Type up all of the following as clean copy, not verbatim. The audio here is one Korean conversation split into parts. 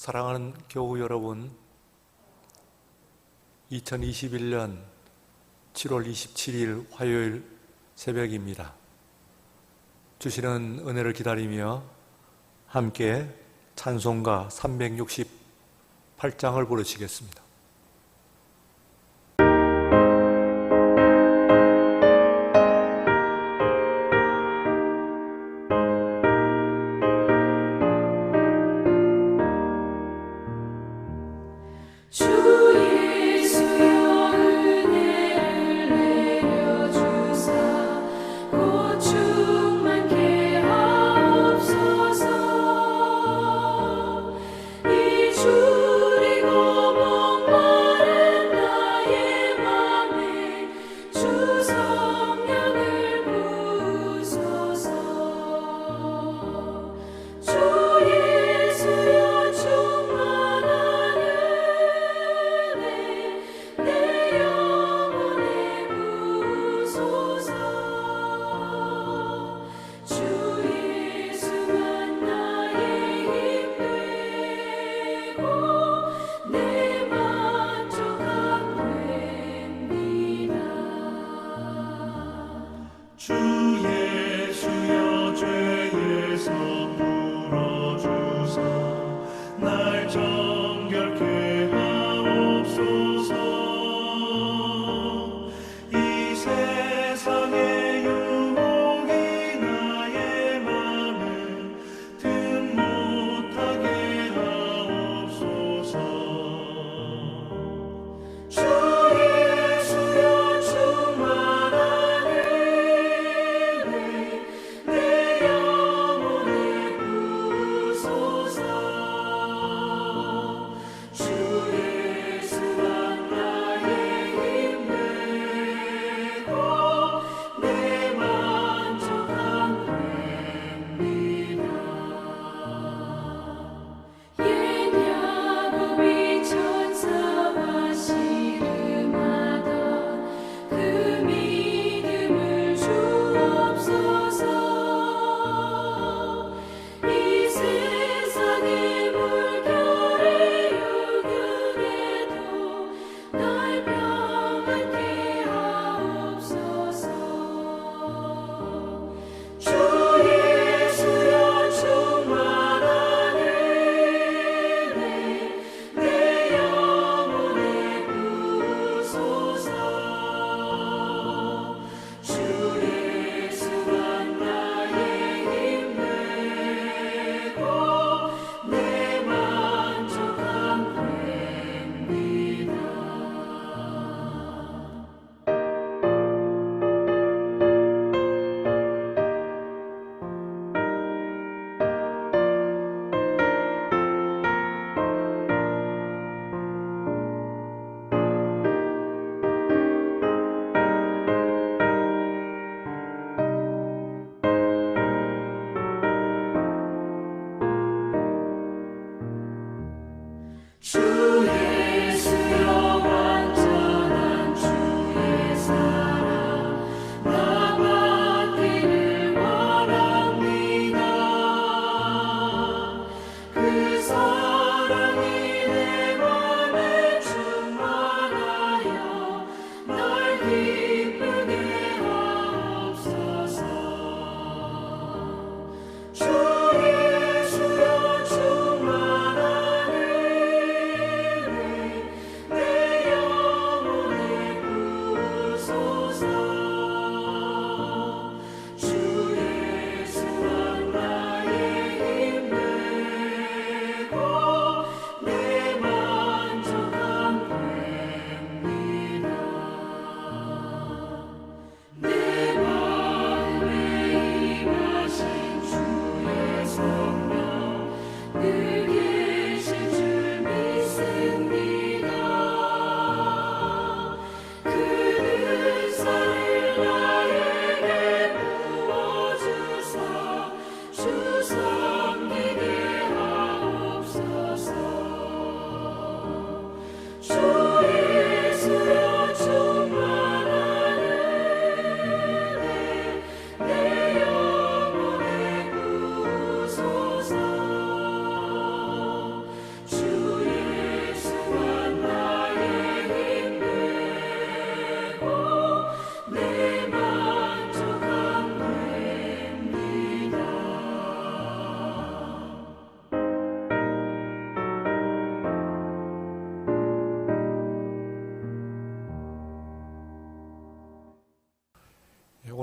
사랑하는 교우 여러분, 2021년 7월 27일 화요일 새벽입니다. 주시는 은혜를 기다리며 함께 찬송가 368장을 부르시겠습니다.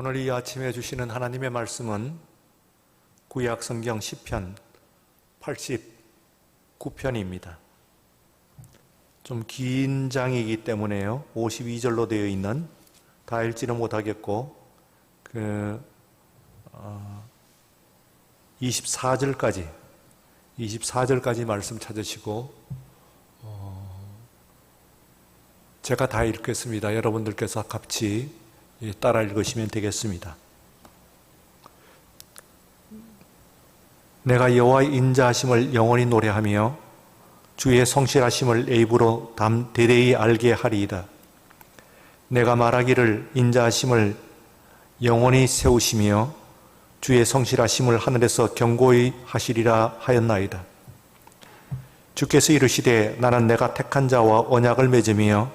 오늘 이 아침에 주시는 하나님의 말씀은 구약 성경 시편 89편입니다. 좀 긴 장이기 때문에요. 52절로 되어 있는, 다 읽지는 못하겠고 24절까지 말씀 찾으시고 제가 다 읽겠습니다. 여러분들께서 같이 따라 읽으시면 되겠습니다. 내가 여호와의 인자하심을 영원히 노래하며 주의 성실하심을 내 입으로 대대히 알게 하리이다. 내가 말하기를 인자하심을 영원히 세우시며 주의 성실하심을 하늘에서 경고히 하시리라 하였나이다. 주께서 이르시되 나는 내가 택한 자와 언약을 맺으며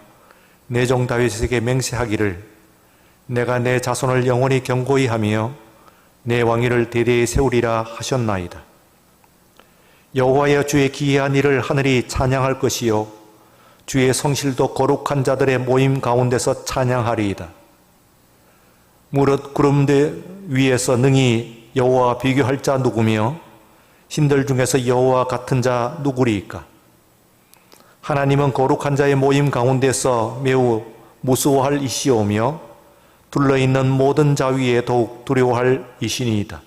내 종 다윗에게 맹세하기를 내가 내 자손을 영원히 경고히 하며 내 왕위를 대대히 세우리라 하셨나이다. 여호와여 주의 기이한 일을 하늘이 찬양할 것이요 주의 성실도 거룩한 자들의 모임 가운데서 찬양하리이다. 무릇 구름대 위에서 능히 여호와와 비교할 자 누구며 신들 중에서 여호와 같은 자 누구리이까? 하나님은 거룩한 자의 모임 가운데서 매우 무수워할 이시오며 둘러있는 모든 자 위에 더욱 두려워할 이시니이다.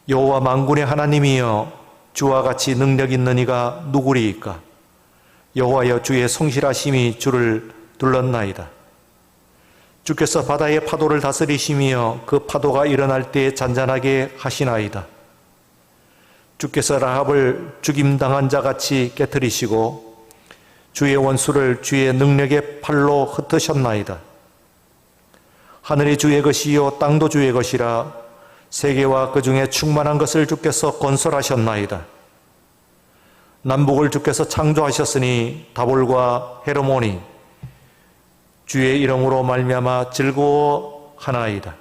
여호와 만군의 하나님이여 주와 같이 능력 있는 이가 누구리이까? 여호와여 주의 성실하심이 주를 둘렀나이다. 주께서 바다의 파도를 다스리시며 그 파도가 일어날 때 잔잔하게 하시나이다. 주께서 라합을 죽임당한 자같이 깨뜨리시고 주의 원수를 주의 능력의 팔로 흩으셨나이다. 하늘이 주의 것이요 땅도 주의 것이라 세계와 그 중에 충만한 것을 주께서 건설하셨나이다. 남북을 주께서 창조하셨으니 다볼과 헤르몬이 주의 이름으로 말미암아 즐거워하나이다.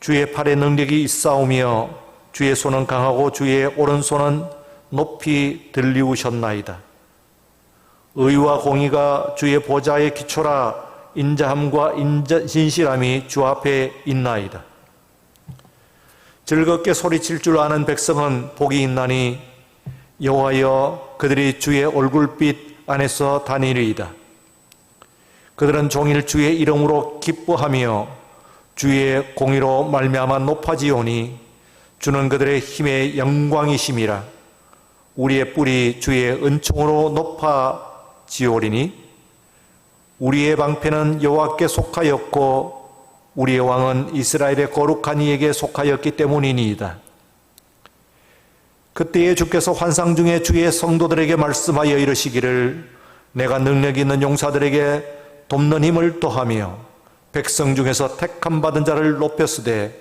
주의 팔에 능력이 있사오며 주의 손은 강하고 주의 오른손은 높이 들리우셨나이다. 의와 공의가 주의 보좌의 기초라 인자함과 진실함이 주 앞에 있나이다. 즐겁게 소리칠 줄 아는 백성은 복이 있나니 여호와여 그들이 주의 얼굴빛 안에서 다니리이다. 그들은 종일 주의 이름으로 기뻐하며 주의 공의로 말미암아 높아지오니 주는 그들의 힘의 영광이심이라. 우리의 뿔이 주의 은총으로 높아지오리니 우리의 방패는 여호와께 속하였고 우리의 왕은 이스라엘의 거룩한 이에게 속하였기 때문이니이다. 그때에 주께서 환상 중에 주의 성도들에게 말씀하여 이르시기를 내가 능력 있는 용사들에게 돕는 힘을 더하며 백성 중에서 택함 받은 자를 높였으되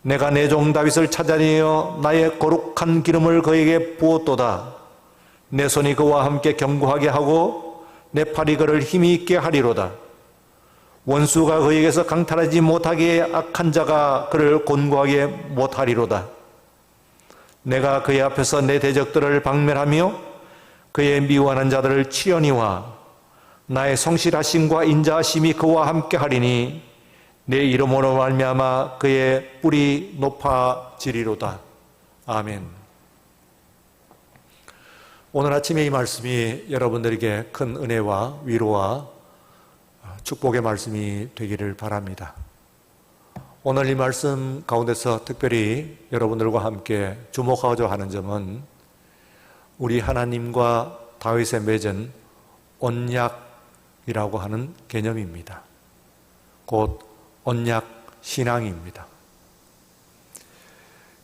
내가 내 종 다윗을 찾아내어 나의 거룩한 기름을 그에게 부었도다. 내 손이 그와 함께 견고하게 하고 내 팔이 그를 힘이 있게 하리로다. 원수가 그에게서 강탈하지 못하게 악한 자가 그를 곤고하게 못하리로다. 내가 그의 앞에서 내 대적들을 박멸하며 그의 미워하는 자들을 치려니와 나의 성실하심과 인자하심이 그와 함께 하리니 내 이름으로 말미암아 그의 뿔이 높아지리로다. 아멘. 오늘 아침에 이 말씀이 여러분들에게 큰 은혜와 위로와 축복의 말씀이 되기를 바랍니다. 오늘 이 말씀 가운데서 특별히 여러분들과 함께 주목하고자 하는 점은 우리 하나님과 다윗의 맺은 언약이라고 하는 개념입니다. 곧 언약 신앙입니다.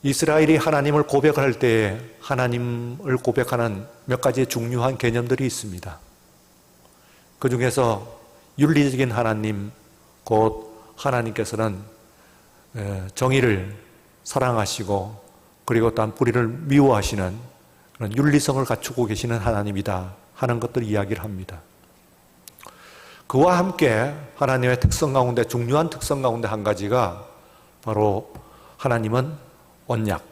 이스라엘이 하나님을 고백할 때 하나님을 고백하는 몇 가지 중요한 개념들이 있습니다. 그 중에서 윤리적인 하나님, 곧 하나님께서는 정의를 사랑하시고 그리고 또한 불의를 미워하시는 그런 윤리성을 갖추고 계시는 하나님이다 하는 것들 이야기를 합니다. 그와 함께 하나님의 특성 가운데, 중요한 특성 가운데 한 가지가 바로 하나님은 언약,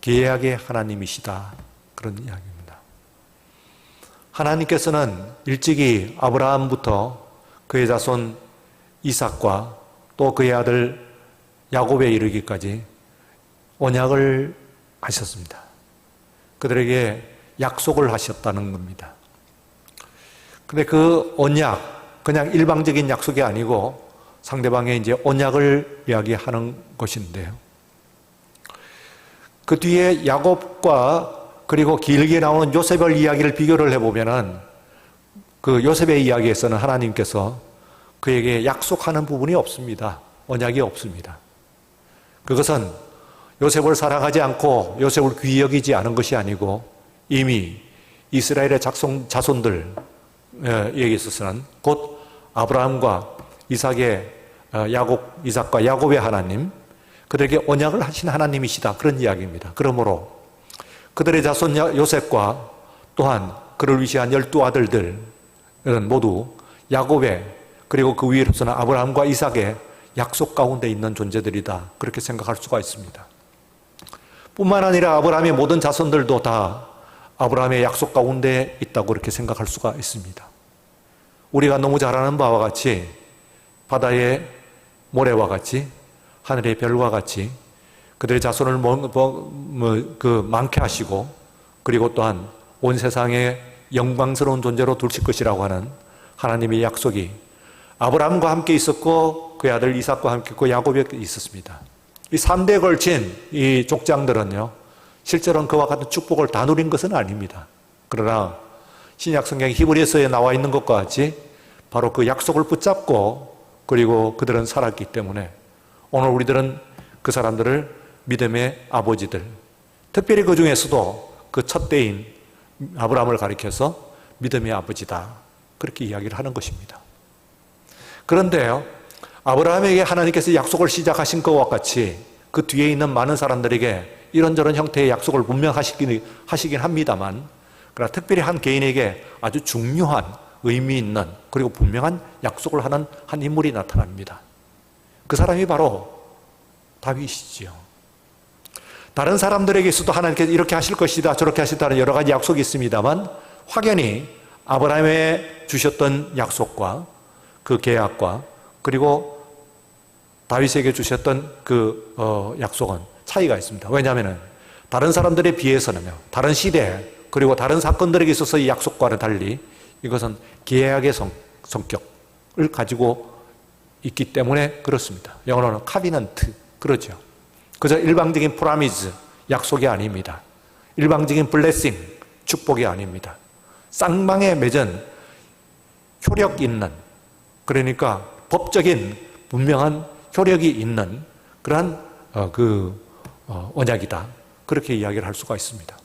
계약의 하나님이시다, 그런 이야기입니다. 하나님께서는 일찍이 아브라함부터 그의 자손 이삭과 또 그의 아들 야곱에 이르기까지 언약을 하셨습니다. 그들에게 약속을 하셨다는 겁니다. 근데 그 언약, 그냥 일방적인 약속이 아니고 상대방의 이제 언약을 이야기하는 것인데요. 그 뒤에 야곱과 그리고 길게 나오는 요셉의 이야기를 비교를 해보면은 그 요셉의 이야기에서는 하나님께서 그에게 약속하는 부분이 없습니다. 언약이 없습니다. 그것은 요셉을 사랑하지 않고 요셉을 귀히 여기지 않은 것이 아니고 이미 이스라엘의 자손들에게 있어서는 곧 아브라함과 이삭의 이삭과 야곱의 하나님, 그들에게 언약을 하신 하나님이시다, 그런 이야기입니다. 그러므로 그들의 자손 요셉과 또한 그를 위시한 12아들들은 모두 야곱의 그리고 그 위로서는 아브라함과 이삭의 약속 가운데 있는 존재들이다, 그렇게 생각할 수가 있습니다. 뿐만 아니라 아브라함의 모든 자손들도 다 아브라함의 약속 가운데 있다고 그렇게 생각할 수가 있습니다. 우리가 너무 잘 아는 바와 같이 바다의 모래와 같이 하늘의 별과 같이 그들의 자손을 많게 하시고 그리고 또한 온 세상에 영광스러운 존재로 둘칠 것이라고 하는 하나님의 약속이 아브라함과 함께 있었고 그의 아들 이삭과 함께 있고 야곱에 있었습니다. 이 3대에 걸친 이 족장들은요, 실제로는 그와 같은 축복을 다 누린 것은 아닙니다. 그러나 신약 성경 히브리서에 나와 있는 것과 같이 바로 그 약속을 붙잡고 그리고 그들은 살았기 때문에 오늘 우리들은 그 사람들을 믿음의 아버지들, 특별히 그 중에서도 그 첫대인 아브라함을 가리켜서 믿음의 아버지다, 그렇게 이야기를 하는 것입니다. 그런데요, 아브라함에게 하나님께서 약속을 시작하신 것과 같이 그 뒤에 있는 많은 사람들에게 이런저런 형태의 약속을 분명 하시긴 합니다만, 그러나 특별히 한 개인에게 아주 중요한 의미 있는 그리고 분명한 약속을 하는 한 인물이 나타납니다. 그 사람이 바로 다윗이지요. 다른 사람들에게서도 하나님께서 이렇게 하실 것이다, 저렇게 하시다는 여러 가지 약속이 있습니다만, 확연히 아브라함에 주셨던 약속과 그 계약과 그리고 다윗에게 주셨던 그 약속은 차이가 있습니다. 왜냐하면 다른 사람들에 비해서는요, 다른 시대 그리고 다른 사건들에게 있어서 이 약속과는 달리 이것은 계약의 성격을 가지고 있기 때문에 그렇습니다. 영어로는 카비넌트, 그렇죠. 그저 일방적인 프라미즈, 약속이 아닙니다. 일방적인 블레싱, 축복이 아닙니다. 쌍방에 맺은 효력 있는, 그러니까 법적인 분명한 효력이 있는 그러한 언약이다, 그렇게 이야기를 할 수가 있습니다.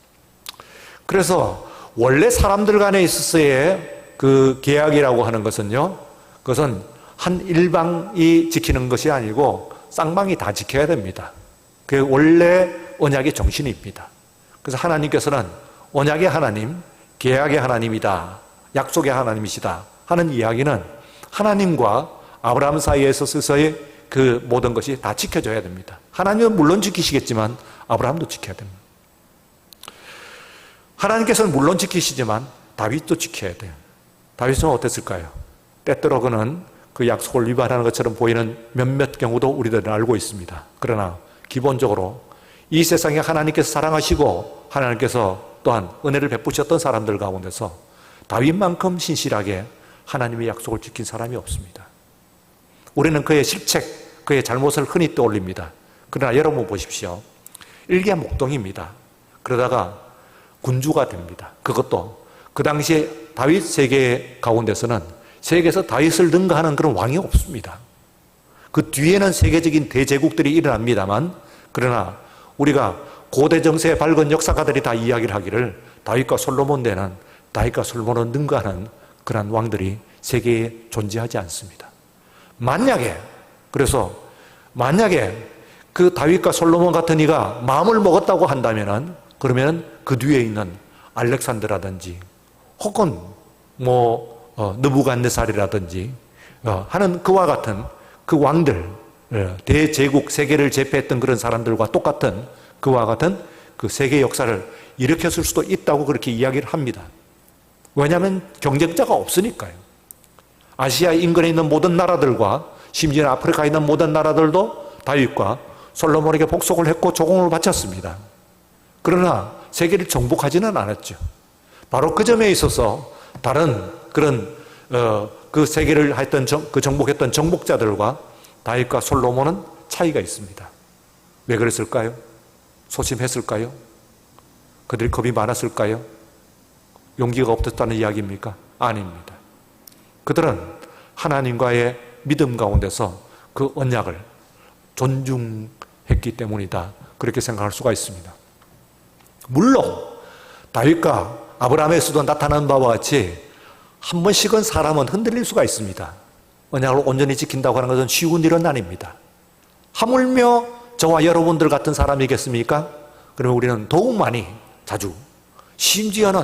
그래서 원래 사람들 간에 있어서의 그 계약이라고 하는 것은요, 그것은 한 일방이 지키는 것이 아니고 쌍방이 다 지켜야 됩니다. 그게 원래 언약의 정신입니다. 그래서 하나님께서는 언약의 하나님, 계약의 하나님이다, 약속의 하나님이시다 하는 이야기는 하나님과 아브라함 사이에 있어서의 그 모든 것이 다 지켜져야 됩니다. 하나님은 물론 지키시겠지만 아브라함도 지켜야 됩니다. 하나님께서는 물론 지키시지만 다윗도 지켜야 돼요. 다윗은 어땠을까요? 때때로 그는 그 약속을 위반하는 것처럼 보이는 몇몇 경우도 우리들은 알고 있습니다. 그러나 기본적으로 이 세상에 하나님께서 사랑하시고 하나님께서 또한 은혜를 베푸셨던 사람들 가운데서 다윗만큼 신실하게 하나님의 약속을 지킨 사람이 없습니다. 우리는 그의 실책, 그의 잘못을 흔히 떠올립니다. 그러나 여러분 보십시오. 일개 목동입니다. 그러다가 군주가 됩니다. 그것도 그 당시에 다윗 세계 가운데서는 세계에서 다윗을 능가하는 그런 왕이 없습니다. 그 뒤에는 세계적인 대제국들이 일어납니다만, 그러나 우리가 고대 정세의 밝은 역사가들이 다 이야기를 하기를 다윗과 솔로몬 대는 다윗과 솔로몬을 능가하는 그러한 왕들이 세계에 존재하지 않습니다. 만약에 그 다윗과 솔로몬 같은 이가 마음을 먹었다고 한다면은, 그러면 그 뒤에 있는 알렉산더라든지 혹은 느부갓네살이라든지 하는 그와 같은 그 왕들, 대제국 세계를 제패했던 그런 사람들과 똑같은 그와 같은 그 세계 역사를 일으켰을 수도 있다고 그렇게 이야기를 합니다. 왜냐하면 경쟁자가 없으니까요. 아시아 인근에 있는 모든 나라들과 심지어 아프리카에 있는 모든 나라들도 다윗과 솔로몬에게 복속을 했고 조공을 바쳤습니다. 그러나 세계를 정복하지는 않았죠. 바로 그 점에 있어서 다른 그런 그 세계를 했던 그 정복했던 정복자들과 다윗과 솔로몬은 차이가 있습니다. 왜 그랬을까요? 소심했을까요? 그들이 겁이 많았을까요? 용기가 없었다는 이야기입니까? 아닙니다. 그들은 하나님과의 믿음 가운데서 그 언약을 존중했기 때문이다. 그렇게 생각할 수가 있습니다. 물론 다윗과 아브라함에서도 나타나는 바와 같이 한 번씩은 사람은 흔들릴 수가 있습니다. 언약을 온전히 지킨다고 하는 것은 쉬운 일은 아닙니다. 하물며 저와 여러분들 같은 사람이겠습니까? 그러면 우리는 더욱 많이 자주 심지어는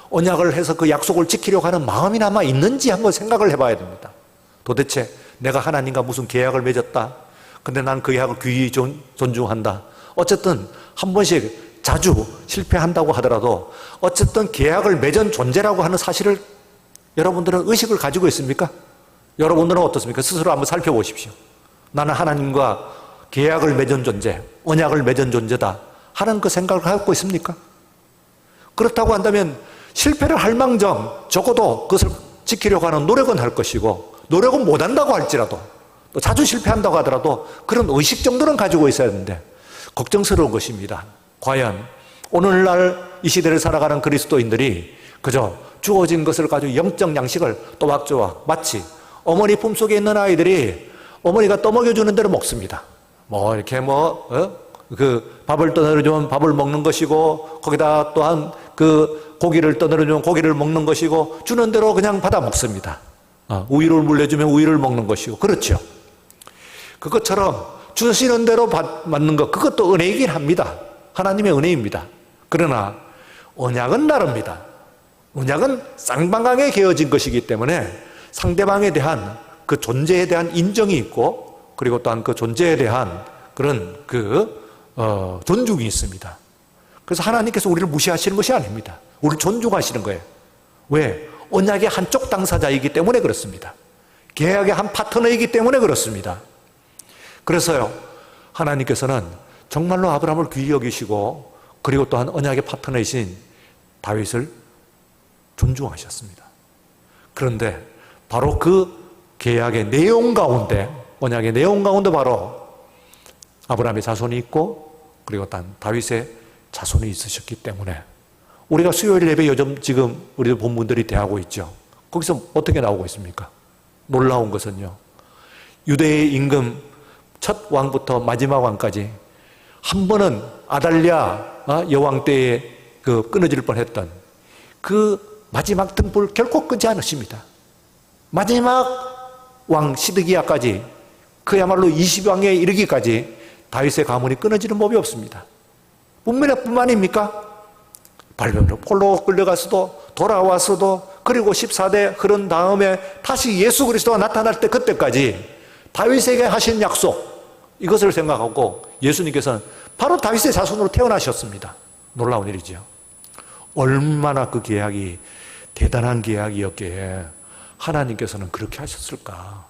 언약을 해서 그 약속을 지키려고 하는 마음이나마 있는지 한번 생각을 해봐야 됩니다. 도대체 내가 하나님과 무슨 계약을 맺었다. 근데 난 그 계약을 귀히 존중한다. 어쨌든 한 번씩 자주 실패한다고 하더라도 어쨌든 계약을 맺은 존재라고 하는 사실을 여러분들은 의식을 가지고 있습니까? 여러분들은 어떻습니까? 스스로 한번 살펴보십시오. 나는 하나님과 계약을 맺은 존재, 언약을 맺은 존재다 하는 그 생각을 갖고 있습니까? 그렇다고 한다면 실패를 할 망정 적어도 그것을 지키려고 하는 노력은 할 것이고, 노력은 못한다고 할지라도 또 자주 실패한다고 하더라도 그런 의식 정도는 가지고 있어야 하는데 걱정스러운 것입니다. 과연 오늘날 이 시대를 살아가는 그리스도인들이 그저 주어진 것을 가지고 영적 양식을 또박조박 마치 어머니 품속에 있는 아이들이 어머니가 떠먹여주는 대로 먹습니다. 뭐 이렇게 그 밥을 떠내려주면 밥을 먹는 것이고, 거기다 또한 그 고기를 떠내려주면 고기를 먹는 것이고, 주는 대로 그냥 받아 먹습니다. 우유를 물려주면 우유를 먹는 것이고, 그렇죠. 그것처럼 주시는 대로 받는 것, 그것도 은혜이긴 합니다. 하나님의 은혜입니다. 그러나 언약은 다릅니다. 언약은 쌍방향에 개어진 것이기 때문에 상대방에 대한 그 존재에 대한 인정이 있고, 그리고 또한 그 존재에 대한 그런 존중이 있습니다. 그래서 하나님께서 우리를 무시하시는 것이 아닙니다. 우리를 존중하시는 거예요. 왜? 언약의 한쪽 당사자이기 때문에 그렇습니다. 계약의 한 파트너이기 때문에 그렇습니다. 그래서요, 하나님께서는 정말로 아브라함을 귀히 여기시고, 그리고 또한 언약의 파트너이신 다윗을 존중하셨습니다. 그런데 바로 그 계약의 내용 가운데, 언약의 내용 가운데 바로 아브라함의 자손이 있고, 그리고 단 다윗의 자손이 있으셨기 때문에 우리가 수요일 예배 요즘 지금 우리 본문들이 대하고 있죠. 거기서 어떻게 나오고 있습니까? 놀라운 것은요, 유대의 임금 첫 왕부터 마지막 왕까지 한 번은 아달랴 여왕 때에 그 끊어질 뻔했던 그 마지막 등불 결코 끄지 않으십니다. 마지막 왕 시드기야까지, 그야말로 20왕에 이르기까지 다윗의 가문이 끊어지는 법이 없습니다. 뿐만입니까? 발병으로 폴로 끌려가서도 돌아와서도, 그리고 14대 흐른 다음에 다시 예수 그리스도가 나타날 때 그때까지 다윗에게 하신 약속, 이것을 생각하고 예수님께서는 바로 다윗의 자손으로 태어나셨습니다. 놀라운 일이죠. 얼마나 그 계약이 대단한 계약이었기에 하나님께서는 그렇게 하셨을까?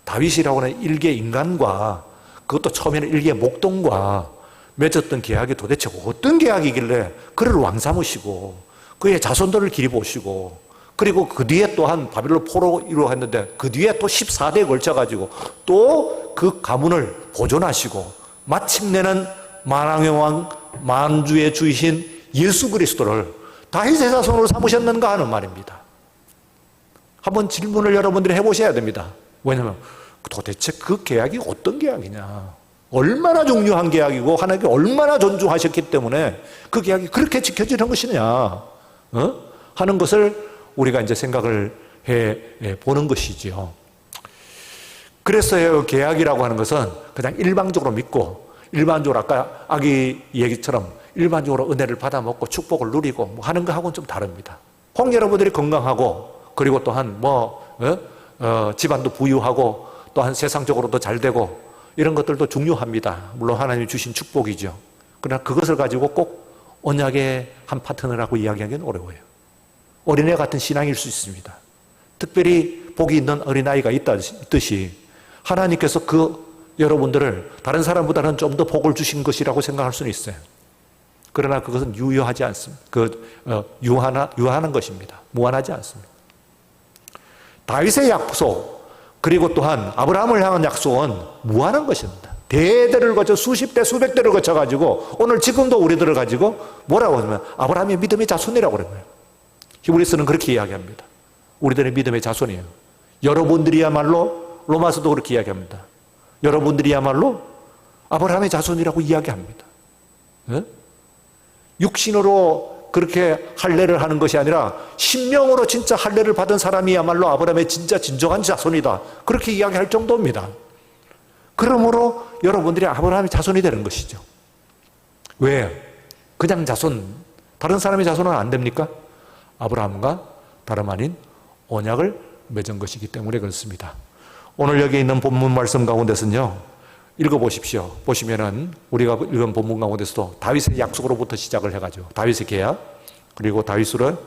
다윗이라고 하는 일개 인간과, 그것도 처음에는 일개 목동과 맺었던 계약이 도대체 어떤 계약이길래 그를 왕 삼으시고 그의 자손들을 길이 보시고, 그리고 그 뒤에 또한 바빌론 포로로 했는데 그 뒤에 또 14대에 걸쳐가지고 또 그 가문을 보존하시고 마침내는 만왕의 왕 만주의 주이신 예수 그리스도를 다윗의 자손으로 삼으셨는가 하는 말입니다. 한번 질문을 여러분들이 해보셔야 됩니다. 왜냐하면 도대체 그 계약이 어떤 계약이냐, 얼마나 중요한 계약이고 하나님께 얼마나 존중하셨기 때문에 그 계약이 그렇게 지켜지는 것이냐 하는 것을 우리가 이제 생각을 해 보는 것이지요. 그래서 계약이라고 하는 것은 그냥 일방적으로 믿고, 일반적으로 아까 아기 얘기처럼 일반적으로 은혜를 받아 먹고 축복을 누리고 뭐 하는 거하고는 좀 다릅니다. 혹 여러분들이 건강하고, 그리고 또한 집안도 부유하고, 또한 세상적으로도 잘 되고, 이런 것들도 중요합니다. 물론 하나님이 주신 축복이죠. 그러나 그것을 가지고 꼭 언약의 한 파트너라고 이야기하기는 어려워요. 어린애 같은 신앙일 수 있습니다. 특별히 복이 있는 어린아이가 있듯이 하나님께서 여러분들을 다른 사람보다는 좀 더 복을 주신 것이라고 생각할 수는 있어요. 그러나 그것은 유효하지 않습니다. 유한한 것입니다. 무한하지 않습니다. 다윗의 약속, 그리고 또한 아브라함을 향한 약속은 무한한 것입니다. 대대를 거쳐 수십 대 수백 대를 거쳐가지고 오늘 지금도 우리들을 가지고 뭐라고 하냐면 아브라함의 믿음의 자손이라고 그러는 거예요. 히브리서는 그렇게 이야기합니다. 우리들의 믿음의 자손이에요. 여러분들이야말로 로마서도 그렇게 이야기합니다. 여러분들이야말로 아브라함의 자손이라고 이야기합니다. 네? 육신으로 그렇게 할례를 하는 것이 아니라 심령으로 진짜 할례를 받은 사람이야말로 아브라함의 진짜 진정한 자손이다. 그렇게 이야기할 정도입니다. 그러므로 여러분들이 아브라함의 자손이 되는 것이죠. 왜? 그냥 자손, 다른 사람의 자손은 안 됩니까? 아브라함과 다름 아닌 언약을 맺은 것이기 때문에 그렇습니다. 오늘 여기 있는 본문 말씀 가운데서는요, 읽어보십시오. 보시면은 우리가 읽은 본문 가운데서도 다윗의 약속으로부터 시작을 해가지고 다윗의 계약, 그리고 다윗으로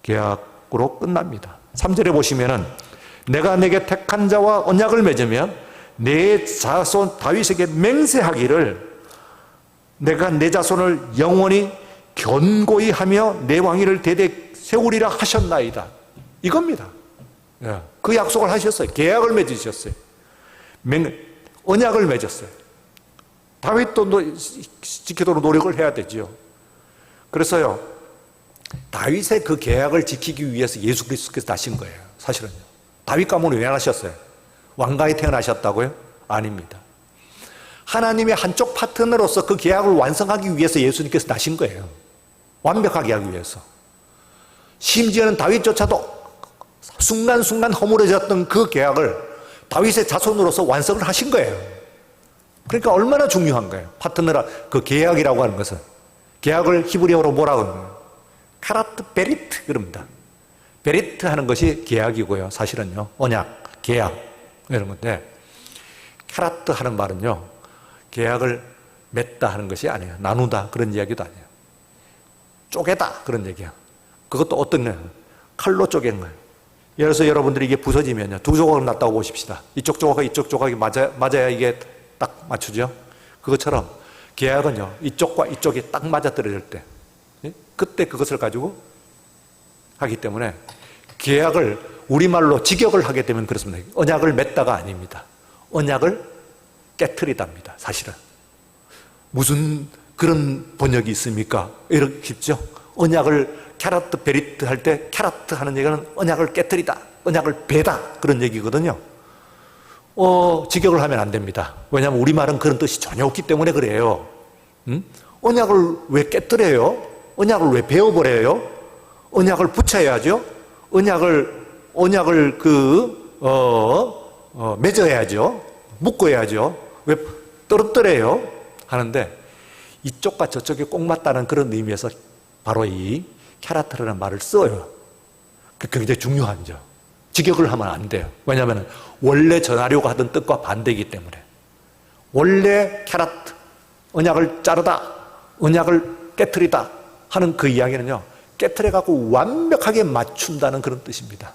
계약으로 끝납니다. 3절에 보시면은 내가 내게 택한 자와 언약을 맺으면 내 자손 다윗에게 맹세하기를 내가 내 자손을 영원히 견고히 하며 내 왕위를 대대 세우리라 하셨나이다. 이겁니다. 그 약속을 하셨어요. 계약을 맺으셨어요. 언약을 맺었어요. 다윗도 지키도록 노력을 해야 되죠. 그래서요, 다윗의 그 계약을 지키기 위해서 예수 그리스도께서 나신 거예요. 사실은요. 다윗 가문을 왜 하셨어요? 왕가에 태어나셨다고요? 아닙니다. 하나님의 한쪽 파트너로서 그 계약을 완성하기 위해서 예수님께서 나신 거예요. 완벽하게 하기 위해서. 심지어는 다윗조차도 순간순간 허물어졌던 그 계약을 다윗의 자손으로서 완성을 하신 거예요. 그러니까 얼마나 중요한 거예요. 파트너라, 그 계약이라고 하는 것은. 계약을 히브리어로 뭐라고 하는 거예요? 카라트 베리트 그럽니다. 베리트 하는 것이 계약이고요. 사실은요. 언약, 계약 이런 건데, 카라트 하는 말은요, 계약을 맺다 하는 것이 아니에요. 나누다 그런 이야기도 아니에요. 쪼개다 그런 얘기야. 그것도 어떤 거예요? 칼로 쪼개는 거예요. 예를 들어서 여러분들이 이게 부서지면요, 두 조각을 놨다고 보십시다. 이쪽 조각과 이쪽 조각이 맞아야 이게 딱 맞추죠. 그것처럼 계약은요, 이쪽과 이쪽이 딱 맞아떨어질 때, 그때 그것을 가지고 하기 때문에 계약을 우리말로 직역을 하게 되면 그렇습니다. 언약을 맺다가 아닙니다. 언약을 깨트리답니다. 사실은. 무슨 그런 번역이 있습니까? 이렇게 쉽죠? 언약을 캐라트 베리트 할 때 캐라트 하는 얘기는 언약을 깨트리다, 언약을 베다 그런 얘기거든요. 직역을 하면 안 됩니다. 왜냐하면 우리말은 그런 뜻이 전혀 없기 때문에 그래요. 언약을 왜 깨뜨려요? 언약을 왜 베어버려요? 언약을 붙여야죠. 언약을 맺어야죠. 묶어야죠. 왜 떨어뜨려요? 하는데 이쪽과 저쪽이 꼭 맞다는 그런 의미에서 바로 이 캐라트라는 말을 써요. 그게 굉장히 중요하죠. 직역을 하면 안 돼요. 왜냐하면 원래 전하려고 하던 뜻과 반대이기 때문에. 원래 캐라트, 언약을 자르다, 언약을 깨트리다 하는 그 이야기는요, 깨트려갖고 완벽하게 맞춘다는 그런 뜻입니다.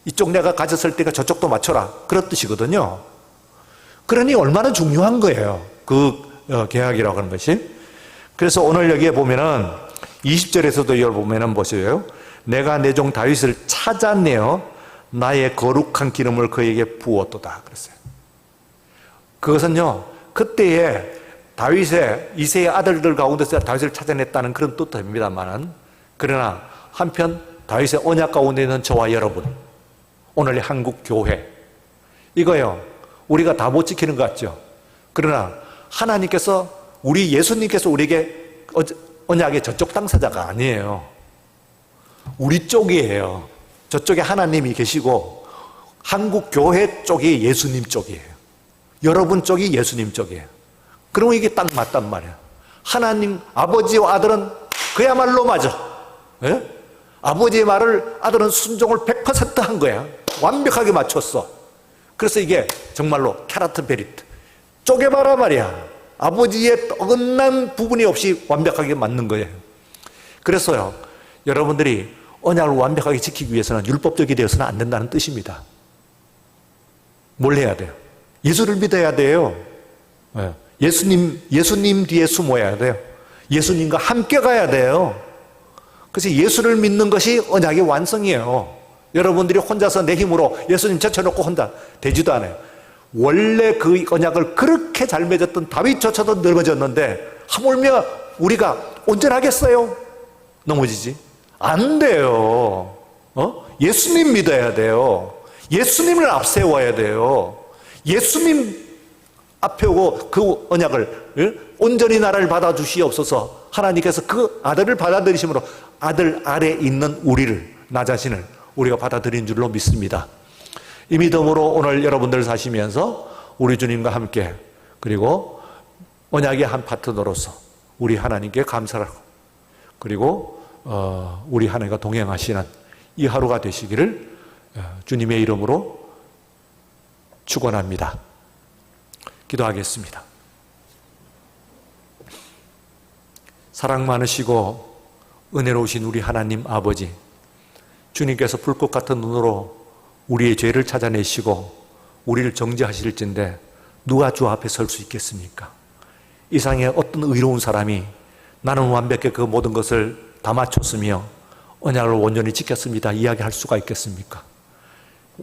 이쪽 내가 가졌을 때가 저쪽도 맞춰라 그런 뜻이거든요. 그러니 얼마나 중요한 거예요, 그 계약이라고 하는 것이. 그래서 오늘 여기에 보면은 20절에서도 이걸 보면은 보세요. 내가 내 종 다윗을 찾아내어 나의 거룩한 기름을 그에게 부었도다 그랬어요. 그것은요, 그때에 다윗의 이세의 아들들 가운데서 다윗을 찾아냈다는 그런 뜻도 됩니다만은, 그러나 한편 다윗의 언약 가운데 있는 저와 여러분, 오늘의 한국 교회, 이거요, 우리가 다 못 지키는 것 같죠. 그러나 하나님께서, 우리 예수님께서 우리에게 언약의 저쪽 당사자가 아니에요. 우리 쪽이에요. 저쪽에 하나님이 계시고 한국 교회 쪽이 예수님 쪽이에요. 여러분 쪽이 예수님 쪽이에요. 그러면 이게 딱 맞단 말이야. 하나님 아버지와 아들은 그야말로 맞아. 예? 아버지의 말을 아들은 순종을 100%한 거야. 완벽하게 맞췄어. 그래서 이게 정말로 캐라트 베리트, 쪼개봐라 말이야. 아버지의 어긋난 부분이 없이 완벽하게 맞는 거예요. 그래서요, 여러분들이 언약을 완벽하게 지키기 위해서는 율법적이 되어서는 안 된다는 뜻입니다. 뭘 해야 돼요? 예수를 믿어야 돼요. 예수님 뒤에 숨어야 돼요. 예수님과 함께 가야 돼요. 그래서 예수를 믿는 것이 언약의 완성이에요. 여러분들이 혼자서 내 힘으로 예수님 제쳐놓고 혼자 되지도 않아요. 원래 그 언약을 그렇게 잘 맺었던 다윗조차도 넘어졌는데 하물며 우리가 온전하겠어요? 넘어지지? 안 돼요. 예수님 믿어야 돼요. 예수님을 앞세워야 돼요. 예수님 앞에 오고 그 언약을 온전히 나라를 받아주시옵소서. 하나님께서 그 아들을 받아들이심으로 아들 아래 있는 우리를, 나 자신을 우리가 받아들인 줄로 믿습니다. 이 믿음으로 오늘 여러분들 사시면서 우리 주님과 함께, 그리고 언약의 한 파트너로서 우리 하나님께 감사를 하고, 그리고 우리 하나님과 동행하시는 이 하루가 되시기를 주님의 이름으로 축원합니다. 기도하겠습니다. 사랑 많으시고 은혜로우신 우리 하나님 아버지, 주님께서 불꽃 같은 눈으로 우리의 죄를 찾아내시고 우리를 정죄하실진데 누가 주 앞에 설 수 있겠습니까? 이 세상에 어떤 의로운 사람이 나는 완벽하게 그 모든 것을 다 맞췄으며 언약을 온전히 지켰습니다 이야기할 수가 있겠습니까?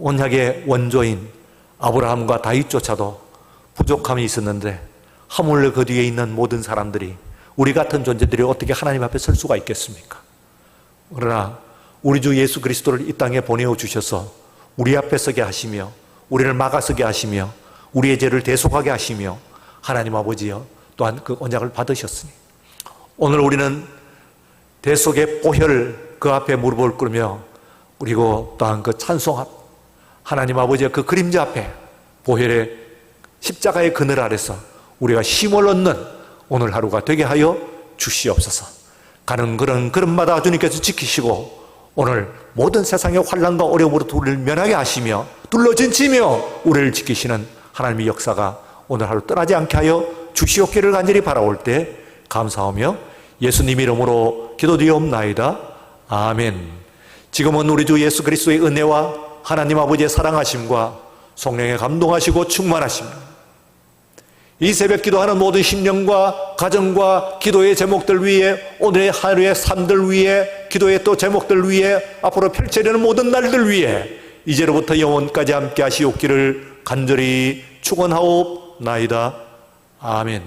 언약의 원조인 아브라함과 다윗조차도 부족함이 있었는데 하물며 그 뒤에 있는 모든 사람들이, 우리 같은 존재들이 어떻게 하나님 앞에 설 수가 있겠습니까? 그러나 우리 주 예수 그리스도를 이 땅에 보내어 주셔서 우리 앞에 서게 하시며 우리를 막아서게 하시며 우리의 죄를 대속하게 하시며 하나님 아버지여 또한 그 언약을 받으셨으니 오늘 우리는 대속의 보혈 그 앞에 무릎을 꿇으며, 그리고 또한 그 찬송 앞 하나님 아버지의 그 그림자 앞에 보혈의 십자가의 그늘 아래서 우리가 힘을 얻는 오늘 하루가 되게 하여 주시옵소서. 가는 그런 걸음마다 주님께서 지키시고 오늘 모든 세상의 환난과 어려움으로부터 우리를 면하게 하시며 둘러진치며 우리를 지키시는 하나님의 역사가 오늘 하루 떠나지 않게 하여 주시옵기를 간절히 바라올 때 감사하며 예수님 이름으로 기도드리옵나이다. 아멘. 지금은 우리 주 예수 그리스도의 은혜와 하나님 아버지의 사랑하심과 성령의 감동하시고 충만하심, 이 새벽 기도하는 모든 심령과 가정과 기도의 제목들 위에, 오늘의 하루의 삶들 위에, 기도의 또 제목들 위에, 앞으로 펼쳐지는 모든 날들 위에 이제로부터 영원까지 함께 하시옵기를 간절히 축원하옵나이다. 아멘.